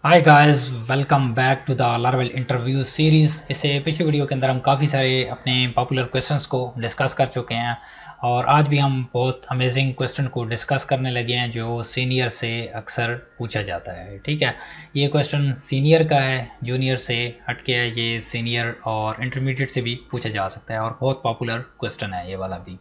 Hi guys, welcome back to the Laravel interview series. इससे पिछली video के अंदर हम काफ़ी सारे अपने पॉपुलर क्वेश्चंस को डिस्कस कर चुके हैं और आज भी हम बहुत अमेजिंग क्वेश्चन को डिस्कस करने लगे हैं जो सीनियर से अक्सर पूछा जाता है। ठीक है, ये क्वेश्चन सीनियर का है, जूनियर से हटके है, ये सीनियर और इंटरमीडिएट से भी पूछा जा सकता है और बहुत पॉपुलर क्वेश्चन है ये वाला भी।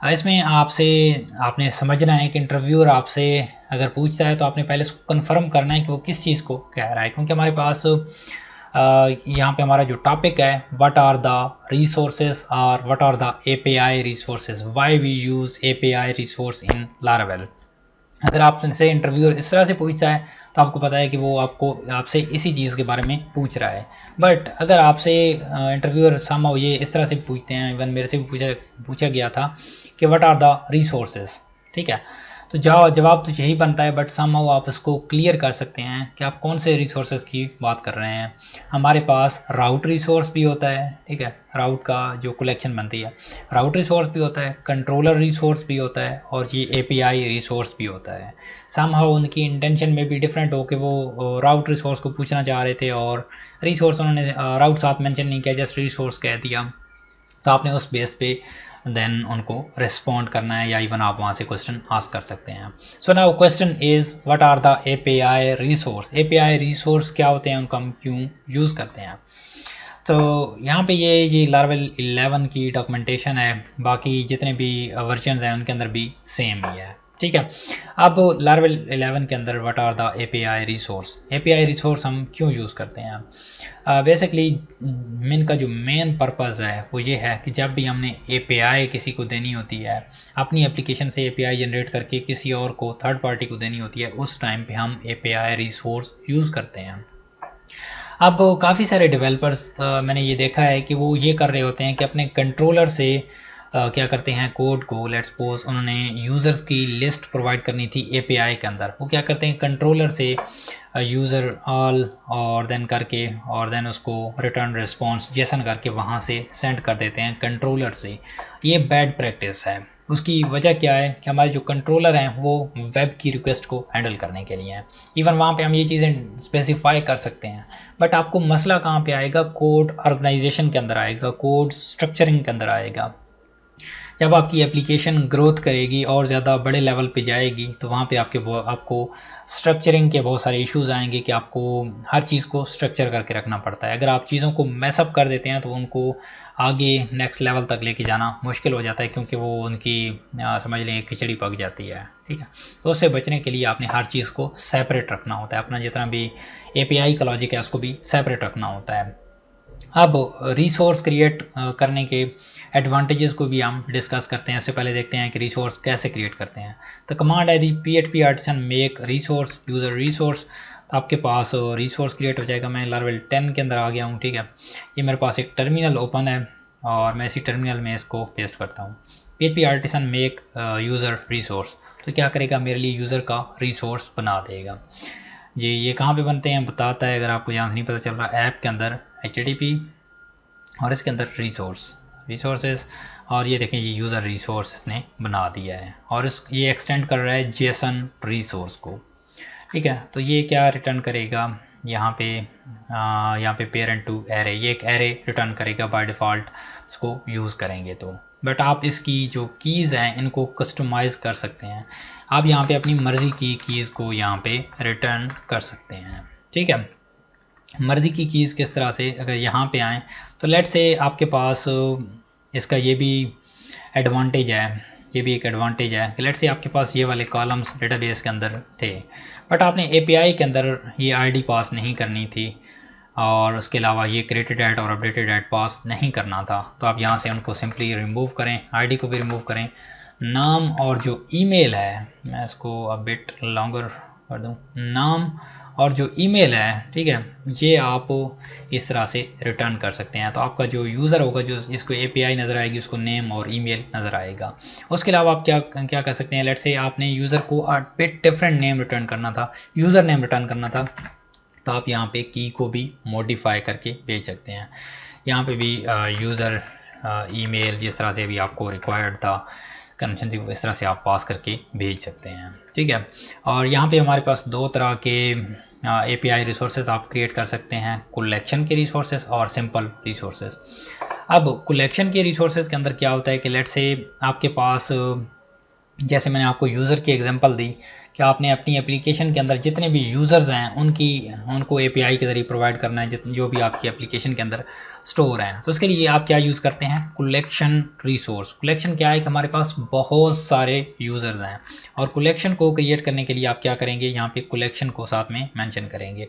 इसमें आपने समझना है कि इंटरव्यूअर आपसे अगर पूछता है तो आपने पहले उसको कंफर्म करना है कि वो किस चीज़ को कह रहा है, क्योंकि हमारे पास यहाँ पे हमारा जो टॉपिक है, व्हाट आर द रिसोर्सेज और what are the API resources, why we use API resource in Laravel. अगर आपसे इंटरव्यूअर इस तरह से पूछता है तो आपको पता है कि वो आपसे इसी चीज़ के बारे में पूछ रहा है। बट अगर आपसे इंटरव्यूअर समहाउ ये इस तरह से पूछते हैं, इवन मेरे से भी पूछा गया था कि व्हाट आर द रिसोर्सेज, ठीक है, तो जवाब तो यही बनता है, बट समहाउ आप उसको क्लियर कर सकते हैं कि आप कौन से रिसोर्सेज की बात कर रहे हैं। हमारे पास राउट रिसोर्स भी होता है, ठीक है, राउट का जो कलेक्शन बनती है, राउट रिसोर्स भी होता है, कंट्रोलर रिसोर्स भी होता है और ये एपीआई रिसोर्स भी होता है। समहाउ उनकी इंटेंशन में भी डिफरेंट हो कि वो राउट रिसोर्स को पूछना चाह रहे थे और रिसोर्स उन्होंने राउट साथ मेंशन नहीं किया, जस्ट रिसोर्स कह दिया, तो आपने उस बेस पे देन उनको रिस्पॉन्ड करना है या इवन आप वहाँ से क्वेश्चन आस्क कर सकते हैं। So now question is what are the API resource. API resource क्या होते हैं, उनको हम क्यों यूज़ करते हैं। तो यहाँ पे ये लार्वल 11 की डॉक्यूमेंटेशन है, बाकी जितने भी वर्जन्स हैं उनके अंदर भी सेम ही है। ठीक है, अब लार्वल 11 के अंदर what are the API resource, API resource हम क्यों यूज़ करते हैं। बेसिकली इनका जो मेन पर्पज़ है वो ये है कि जब भी हमने एपीआई किसी को देनी होती है, अपनी एप्लीकेशन से एपीआई जनरेट करके किसी और को, थर्ड पार्टी को देनी होती है, उस टाइम पे हम एपीआई रिसोर्स यूज़ करते हैं। अब काफ़ी सारे डेवलपर्स मैंने ये देखा है कि वो ये कर रहे होते हैं कि अपने कंट्रोलर से क्या करते हैं, कोड को, लेट्स सपोज उन्होंने यूज़र्स की लिस्ट प्रोवाइड करनी थी एपीआई के अंदर, वो क्या करते हैं कंट्रोलर से यूज़र ऑल और देन करके और देन उसको रिटर्न रिस्पॉन्स जेसन करके वहाँ से सेंड कर देते हैं कंट्रोलर से। ये बैड प्रैक्टिस है। उसकी वजह क्या है कि हमारे जो कंट्रोलर हैं वो वेब की रिक्वेस्ट को हैंडल करने के लिए हैं। इवन वहाँ पे हम ये चीज़ें स्पेसिफाई कर सकते हैं, बट आपको मसला कहाँ पे आएगा, कोड ऑर्गेनाइजेशन के अंदर आएगा, कोड स्ट्रक्चरिंग के अंदर आएगा। जब आपकी एप्लीकेशन ग्रोथ करेगी और ज़्यादा बड़े लेवल पे जाएगी तो वहाँ पे आपको स्ट्रक्चरिंग के बहुत सारे इश्यूज आएंगे कि आपको हर चीज़ को स्ट्रक्चर करके रखना पड़ता है। अगर आप चीज़ों को मैसअप कर देते हैं तो उनको आगे नेक्स्ट लेवल तक लेके जाना मुश्किल हो जाता है, क्योंकि वो उनकी समझ लें खिचड़ी पक जाती है। ठीक है, तो उससे बचने के लिए आपने हर चीज़ को सेपरेट रखना होता है, अपना जितना भी एपीआई का लॉजिक है उसको भी सेपरेट रखना होता है। अब रिसोर्स क्रिएट करने के एडवांटेजेस को भी हम डिस्कस करते हैं। इससे पहले देखते हैं कि रिसोर्स कैसे क्रिएट करते हैं। तो कमांड है दी PHP artisan make resource user resource, तो आपके पास रिसोर्स क्रिएट हो जाएगा। मैं लार्वल 10 के अंदर आ गया हूँ। ठीक है, ये मेरे पास एक टर्मिनल ओपन है और मैं इसी टर्मिनल में इसको पेस्ट करता हूँ, PHP artisan make user resource. तो क्या करेगा, मेरे लिए यूज़र का रिसोर्स बना देगा जी। ये कहाँ पे बनते हैं बताता है, अगर आपको यहाँ से नहीं पता चल रहा, ऐप के अंदर HTTP और इसके अंदर रिसोर्सेज, और ये देखें ये यूज़र रिसोर्स इसने बना दिया है और ये एक्सटेंड कर रहा है जेसन रिसोर्स को। ठीक है, तो ये क्या रिटर्न करेगा यहाँ पे पेरेंट टू एरे, ये एक एरे रिटर्न करेगा बाय डिफ़ॉल्ट इसको यूज़ करेंगे तो। बट आप इसकी जो कीज़ हैं इनको कस्टमाइज़ कर सकते हैं। आप यहाँ पे अपनी मर्ज़ी की कीज़ को यहाँ पे रिटर्न कर सकते हैं। ठीक है, मर्ज़ी की कीज़ किस तरह से, अगर यहाँ पे आएँ तो लेट से आपके पास इसका ये भी एडवांटेज है, ये भी एक एडवांटेज है कि लेट से आपके पास ये वाले कॉलम्स डेटाबेस के अंदर थे, बट आपने एपीआई के अंदर ये आईडी पास नहीं करनी थी और उसके अलावा ये क्रिएटेड ऐड और अपडेटेड ऐड पास नहीं करना था। तो आप यहाँ से उनको सिंपली रिमूव करें, आईडी को भी रिमूव करें, नाम और जो ईमेल है, मैं इसको अब बिट लॉन्गर कर दूँ, नाम और जो ईमेल है, ठीक है, ये आप इस तरह से रिटर्न कर सकते हैं। तो आपका जो यूज़र होगा, जो जिसको एपीआई नज़र आएगी, उसको नेम और ईमेल नज़र आएगा। उसके अलावा आप क्या कर सकते हैं, लेट्स से आपने यूज़र को बिट डिफरेंट नेम रिटर्न करना था, यूज़र नेम रिटर्न करना था, तो आप यहाँ पे की को भी मॉडिफाई करके भेज सकते हैं। यहाँ पे भी यूज़र ईमेल जिस तरह से भी आपको रिक्वायर्ड था कनेक्शन से, इस तरह से आप पास करके भेज सकते हैं। ठीक है, और यहाँ पे हमारे पास दो तरह के API रिसोर्सेज आप क्रिएट कर सकते हैं, कलेक्शन के रिसोर्सेज और सिंपल रिसोर्सेज। अब कलेक्शन के रिसोर्सेज के अंदर क्या होता है कि लेट्स से आपके पास, जैसे मैंने आपको यूज़र की एग्जांपल दी कि आपने अपनी एप्लीकेशन के अंदर जितने भी यूज़र्स हैं उनको API के ज़रिए प्रोवाइड करना है जो भी आपकी एप्लीकेशन के अंदर स्टोर हैं। तो उसके लिए आप क्या यूज़ करते हैं, कलेक्शन रिसोर्स। कलेक्शन क्या है कि हमारे पास बहुत सारे यूज़र्स हैं और कलेक्शन को क्रिएट करने के लिए आप क्या करेंगे, यहाँ पे कलेक्शन को साथ में मेंशन करेंगे।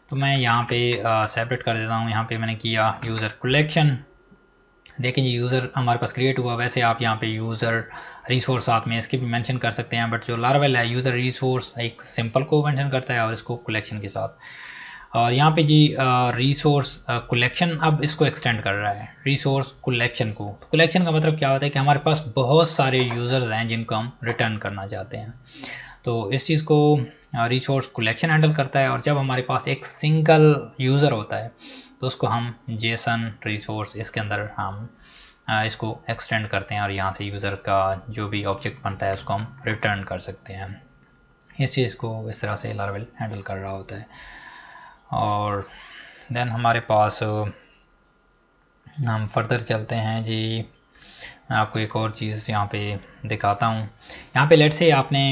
तो मैं यहाँ पे सेपरेट कर देता हूँ, यहाँ पे मैंने किया यूज़र कलेक्शन। देखें जी यूज़र हमारे पास क्रिएट हुआ। वैसे आप यहाँ पे यूज़र रिसोर्स साथ में इसके भी मेंशन कर सकते हैं, बट जो लारावेल है यूज़र रिसोर्स एक सिंपल को मेंशन करता है और इसको कलेक्शन के साथ। और यहाँ पे जी रिसोर्स कलेक्शन अब इसको एक्सटेंड कर रहा है रिसोर्स कलेक्शन को। तो कलेक्शन का मतलब क्या होता है कि हमारे पास बहुत सारे यूज़र्स हैं जिनको हम रिटर्न करना चाहते हैं। तो इस चीज़ को रिसोर्स कलेक्शन हैंडल करता है। और जब हमारे पास एक सिंगल यूज़र होता है तो उसको हम जेसन रिसोर्स इसके अंदर हम इसको एक्सटेंड करते हैं और यहाँ से यूज़र का जो भी ऑब्जेक्ट बनता है उसको हम रिटर्न कर सकते हैं। इस चीज़ को इस तरह से लारावेल हैंडल कर रहा होता है। और देन हमारे पास हम फर्दर चलते हैं जी। मैं आपको एक और चीज़ यहाँ पे दिखाता हूँ। यहाँ पे लेट से आपने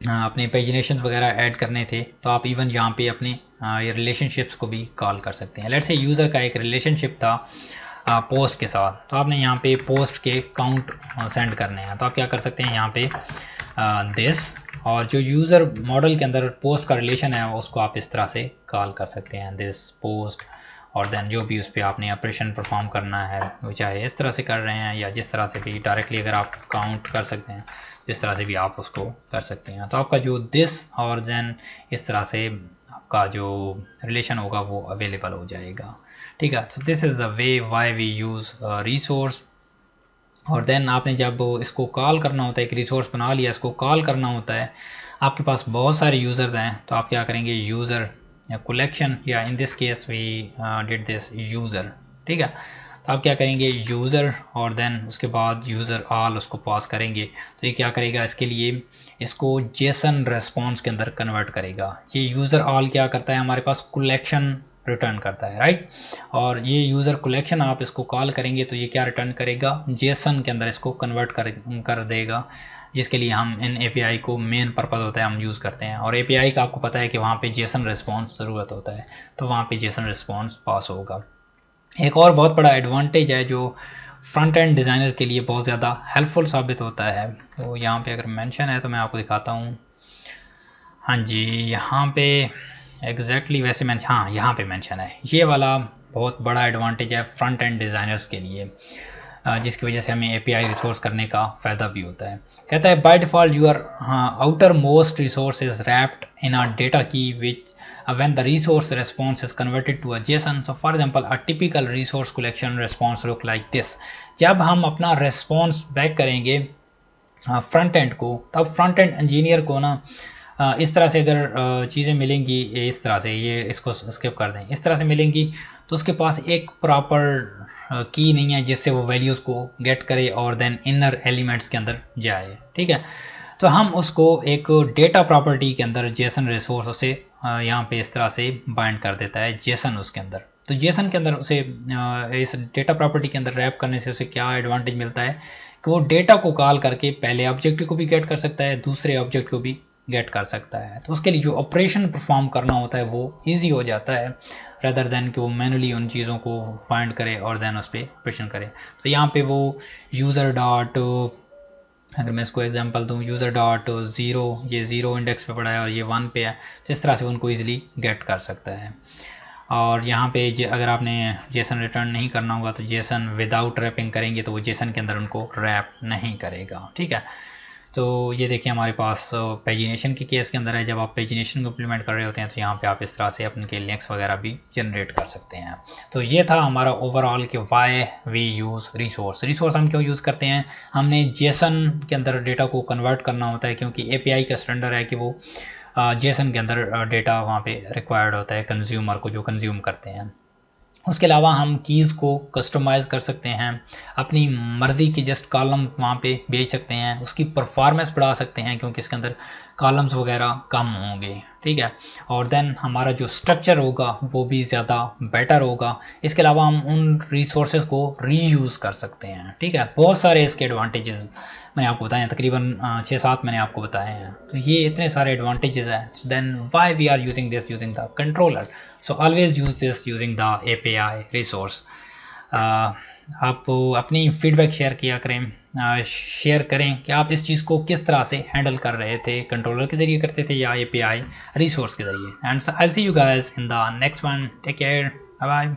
अपने पेजिनेशंस वगैरह ऐड करने थे तो आप इवन यहाँ पे अपने ये रिलेशनशिप्स को भी कॉल कर सकते हैं। लेट्स से यूज़र का एक रिलेशनशिप था पोस्ट के साथ, तो आपने यहाँ पे पोस्ट के काउंट सेंड करने हैं। तो आप क्या कर सकते हैं यहाँ पे दिस, और जो यूज़र मॉडल के अंदर पोस्ट का रिलेशन है उसको आप इस तरह से कॉल कर सकते हैं दिस पोस्ट। और देन जो भी उस पर आपने ऑपरेशन परफॉर्म करना है वो चाहे इस तरह से कर रहे हैं या जिस तरह से भी डायरेक्टली अगर आप काउंट कर सकते हैं जिस तरह से भी आप उसको कर सकते हैं। तो आपका जो दिस और देन इस तरह से आपका जो रिलेशन होगा वो अवेलेबल हो जाएगा। ठीक है, तो this is the way why we use resource. और देन आपने जब इसको कॉल करना होता है, एक रिसोर्स बना लिया, इसको कॉल करना होता है, आपके पास बहुत सारे यूज़र्स हैं तो आप क्या करेंगे, यूज़र या कलेक्शन, या in this case we did this user. ठीक है, तो आप क्या करेंगे यूज़र और देन उसके बाद यूज़र ऑल उसको पास करेंगे। तो ये क्या करेगा, इसके लिए इसको जेसन रेस्पॉन्स के अंदर कन्वर्ट करेगा। ये यूज़र ऑल क्या करता है, हमारे पास कलेक्शन रिटर्न करता है, राइट। और ये यूज़र कलेक्शन आप इसको कॉल करेंगे तो ये क्या रिटर्न करेगा, जेसन के अंदर इसको कन्वर्ट कर देगा, जिसके लिए हम इन API को मेन पर्पज़ होता है हम यूज़ करते हैं। और API का आपको पता है कि वहाँ पे जेसन रिस्पॉन्स ज़रूरत होता है, तो वहाँ पे जेसन रिस्पॉन्स पास होगा। एक और बहुत बड़ा एडवांटेज है जो फ्रंट एंड डिज़ाइनर के लिए बहुत ज़्यादा हेल्पफुल साबित होता है, तो यहाँ पे अगर मेंशन है तो मैं आपको दिखाता हूँ। हाँ जी, यहाँ पे एग्जैक्टली वैसे मैं, हाँ यहाँ पे मेंशन है। ये वाला बहुत बड़ा एडवांटेज है फ्रंट एंड डिज़ाइनर्स के लिए, जिसकी वजह से हमें API रिसोर्स करने का फ़ायदा भी होता है। कहता है by default your outermost resource is wrapped in a data key which when the resource response is converted to a JSON. So for example a typical resource collection response look like this. जब हम अपना response back करेंगे front end को, तब front end engineer को ना इस तरह से अगर चीज़ें मिलेंगी, इस तरह से, ये इसको स्किप कर दें, इस तरह से मिलेंगी तो उसके पास एक प्रॉपर की नहीं है जिससे वो वैल्यूज़ को गेट करे और देन इनर एलिमेंट्स के अंदर जाए। ठीक है, तो हम उसको एक डेटा प्रॉपर्टी के अंदर जेसन रिसोर्स उसे यहाँ पे इस तरह से बाइंड कर देता है जेसन उसके अंदर। तो जेसन के अंदर उसे इस डेटा प्रॉपर्टी के अंदर रैप करने से उसे क्या एडवांटेज मिलता है कि वो डेटा को कॉल करके पहले ऑब्जेक्ट को भी गेट कर सकता है, दूसरे ऑब्जेक्ट को भी गेट कर सकता है। तो उसके लिए जो ऑपरेशन परफॉर्म करना होता है वो ईजी हो जाता है, रेदर देन कि वो मैनुअली उन चीज़ों को फाइंड करे और देन उस पर ऑपरेशन करे। तो यहाँ पे वो यूज़र डॉट, अगर मैं इसको एग्जांपल दूँ, यूज़र डॉट ज़ीरो, ये ज़ीरो इंडेक्स पे पड़ा है और ये 1 पे है, तो इस तरह से उनको ईजिली गेट कर सकता है। और यहाँ पे अगर आपने जेसन रिटर्न नहीं करना होगा तो जेसन विदाउट रैपिंग करेंगे तो वो जेसन के अंदर उनको रैप नहीं करेगा। ठीक है, तो ये देखिए हमारे पास पेजिनेशन के केस के अंदर है। जब आप पेजिनेशन को इम्प्लीमेंट कर रहे होते हैं तो यहाँ पे आप इस तरह से अपने लिंक्स वगैरह भी जनरेट कर सकते हैं। तो ये था हमारा ओवरऑल कि why we use resource. Resource हम क्यों यूज़ करते हैं, हमने जेसन के अंदर डेटा को कन्वर्ट करना होता है क्योंकि API का स्टैंडर्ड है कि वो जेसन के अंदर डेटा वहाँ पे रिक्वायर्ड होता है कंज्यूमर को, जो कंज्यूम करते हैं। उसके अलावा हम कीज़ को कस्टमाइज़ कर सकते हैं, अपनी मर्ज़ी की जस्ट कॉलम वहाँ पे भेज सकते हैं, उसकी परफॉर्मेंस बढ़ा सकते हैं क्योंकि इसके अंदर कॉलम्स वगैरह कम होंगे, ठीक है। और देन हमारा जो स्ट्रक्चर होगा वो भी ज़्यादा बेटर होगा। इसके अलावा हम उन रिसोर्सेज को रीयूज़ कर सकते हैं, ठीक है। बहुत सारे इसके एडवांटेजेस मैंने आपको बताए हैं, तकरीबन 6-7 मैंने आपको बताए हैं। तो ये इतने सारे एडवांटेजेस हैं, then why we are using this using the controller, so always use this using the API resource. आप अपनी फीडबैक शेयर किया करें, शेयर करें कि आप इस चीज़ को किस तरह से हैंडल कर रहे थे, कंट्रोलर के ज़रिए करते थे या API रिसोर्स के ज़रिए। And I will see you guys in the next one, take care, bye bye.